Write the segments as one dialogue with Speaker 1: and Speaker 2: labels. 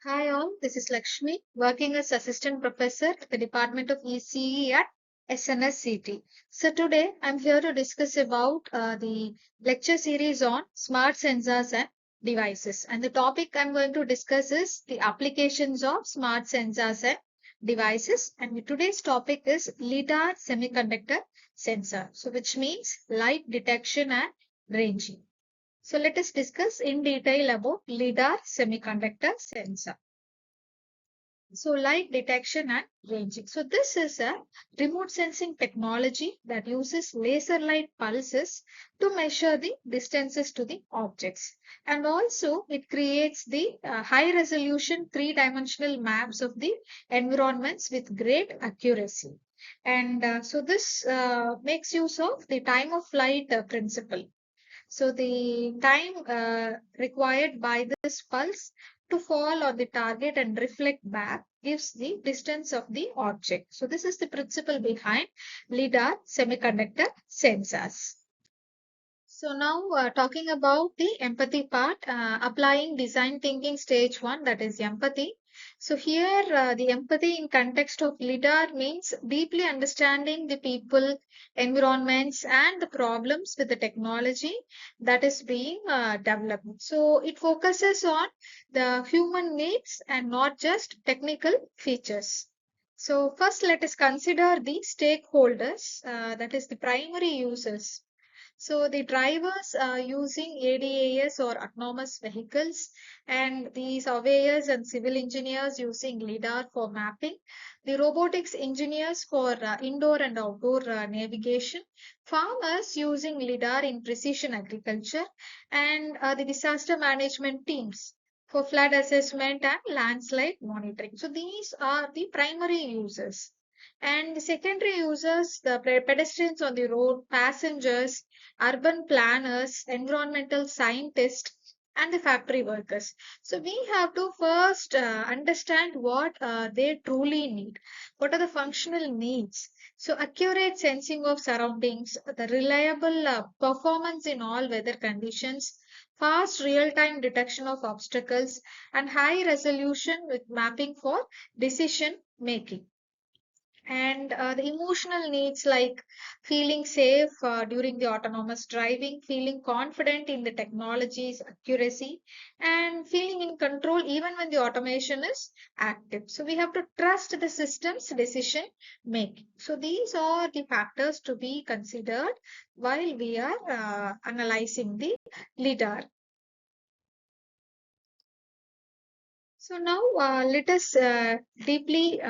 Speaker 1: Hi all, this is Lakshmi, working as Assistant Professor at the Department of ECE at SNSCT. So today I'm here to discuss about the lecture series on smart sensors and devices. And the topic I'm going to discuss is the applications of smart sensors and devices. And today's topic is Lidar semiconductor sensor. So which means light detection and ranging. So let us discuss in detail about Lidar semiconductor sensor. So light detection and ranging. So this is a remote sensing technology that uses laser light pulses to measure the distances to the objects. And also it creates the high resolution three-dimensional maps of the environments with great accuracy. And so this makes use of the time of flight principle. So the time required by this pulse to fall on the target and reflect back gives the distance of the object. So this is the principle behind LIDAR semiconductor sensors. So now talking about the empathy part, applying design thinking stage one, that is empathy. So here the empathy in context of LIDAR means deeply understanding the people, environments and the problems with the technology that is being developed. So it focuses on the human needs and not just technical features. So first let us consider the stakeholders, that is the primary users. So the drivers are using ADAS or autonomous vehicles, and the surveyors and civil engineers using LIDAR for mapping, the robotics engineers for indoor and outdoor navigation, farmers using LIDAR in precision agriculture, and the disaster management teams for flood assessment and landslide monitoring. So these are the primary users. And the secondary users, the pedestrians on the road, passengers, urban planners, environmental scientists, and the factory workers. So we have to first understand what they truly need. What are the functional needs? So accurate sensing of surroundings, the reliable performance in all weather conditions, fast real-time detection of obstacles, and high resolution with mapping for decision making. And the emotional needs like feeling safe during the autonomous driving, feeling confident in the technology's accuracy, and feeling in control even when the automation is active. So we have to trust the system's decision making. So these are the factors to be considered while we are analyzing the lidar. So now let us deeply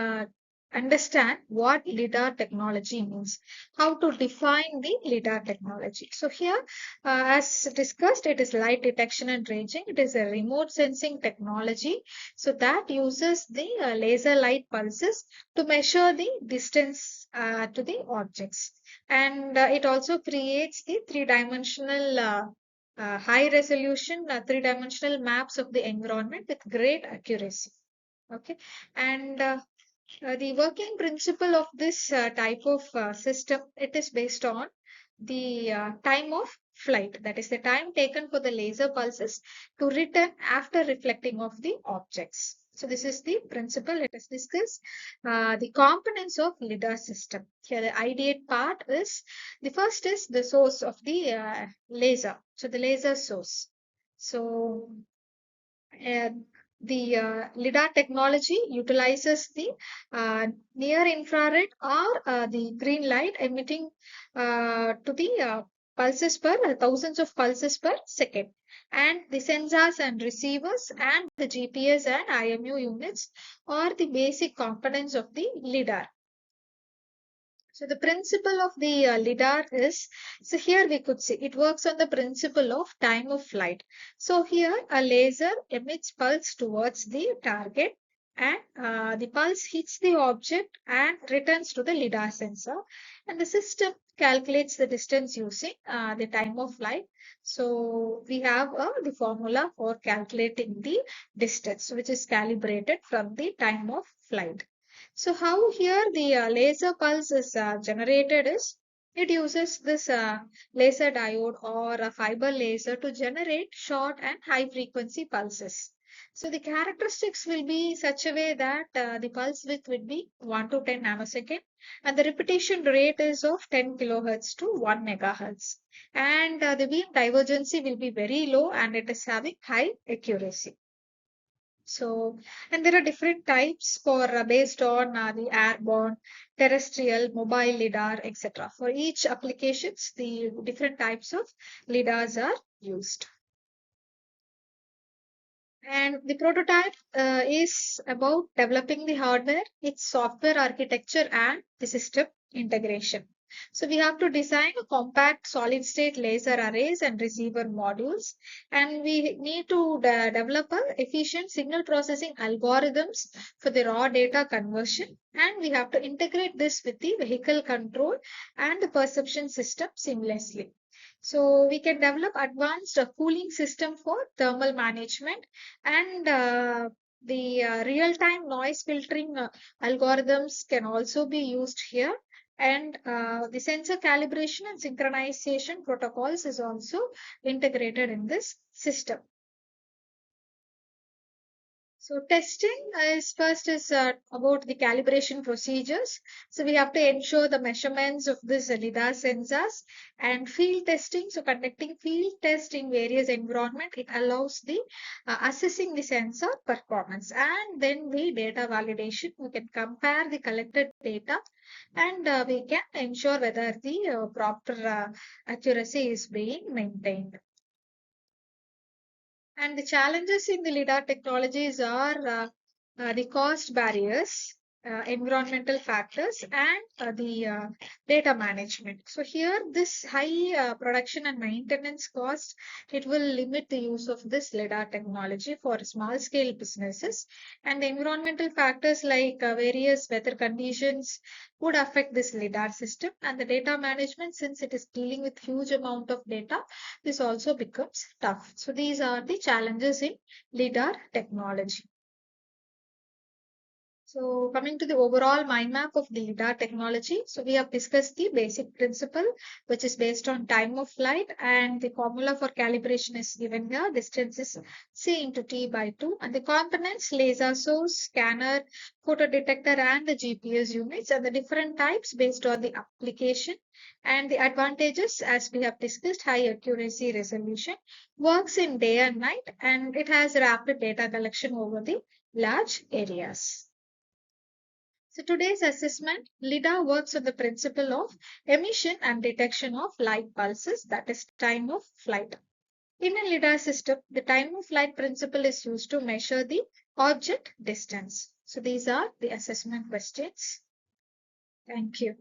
Speaker 1: understand what LIDAR technology means, how to define the LIDAR technology. So here, as discussed, it is light detection and ranging. It is a remote sensing technology. So that uses the laser light pulses to measure the distance to the objects. And it also creates the three-dimensional high resolution three-dimensional maps of the environment with great accuracy. Okay, and the working principle of this type of system, it is based on the time of flight, that is the time taken for the laser pulses to return after reflecting of the objects. So this is the principle. Let us discuss the components of lidar system. Here the ideate part is, the first is the source of the laser, so the laser source. So uh, the LIDAR technology utilizes the near infrared or the green light emitting to the pulses per thousands of pulses per second. And the sensors and receivers and the GPS and IMU units are the basic components of the LIDAR. So the principle of the lidar is, so here we could see it works on the principle of time of flight. So here a laser emits pulse towards the target, and the pulse hits the object and returns to the lidar sensor, and the system calculates the distance using the time of flight. So we have the formula for calculating the distance, which is calibrated from the time of flight. So how here the laser pulse is generated is, it uses this laser diode or a fiber laser to generate short and high frequency pulses. So the characteristics will be such a way that the pulse width will be 1 to 10 nanosecond and the repetition rate is of 10 kilohertz to 1 megahertz. And the beam divergency will be very low and it is having high accuracy. So, and there are different types for based on the airborne, terrestrial, mobile lidar, etc. For each applications, the different types of lidars are used. And the prototype is about developing the hardware, its software architecture, and the system integration. So we have to design a compact solid state laser arrays and receiver modules. And we need to develop a efficient signal processing algorithms for the raw data conversion. And we have to integrate this with the vehicle control and the perception system seamlessly. So we can develop advanced cooling system for thermal management and the real-time noise filtering algorithms can also be used here. And the sensor calibration and synchronization protocols is also integrated in this system. So testing is first is about the calibration procedures. So we have to ensure the measurements of this lidar sensors and field testing. So conducting field test in various environment, it allows the assessing the sensor performance and then the data validation. We can compare the collected data and we can ensure whether the proper accuracy is being maintained. And the challenges in the LiDAR technologies are the cost barriers, environmental factors, and the data management. So here, this high production and maintenance cost, it will limit the use of this LiDAR technology for small scale businesses. And the environmental factors like various weather conditions would affect this LiDAR system. And the data management, since it is dealing with huge amount of data, this also becomes tough. So these are the challenges in LiDAR technology. So coming to the overall mind map of the LiDAR technology, so we have discussed the basic principle, which is based on time of flight, and the formula for calibration is given here. Distance is c into t by 2, and the components laser source, scanner, photo detector, and the GPS units, and the different types based on the application. And the advantages, as we have discussed, high accuracy resolution, works in day and night, and it has rapid data collection over the large areas. So today's assessment, LIDAR works on the principle of emission and detection of light pulses, that is time of flight. In a LIDAR system, the time of flight principle is used to measure the object distance. So these are the assessment questions. Thank you.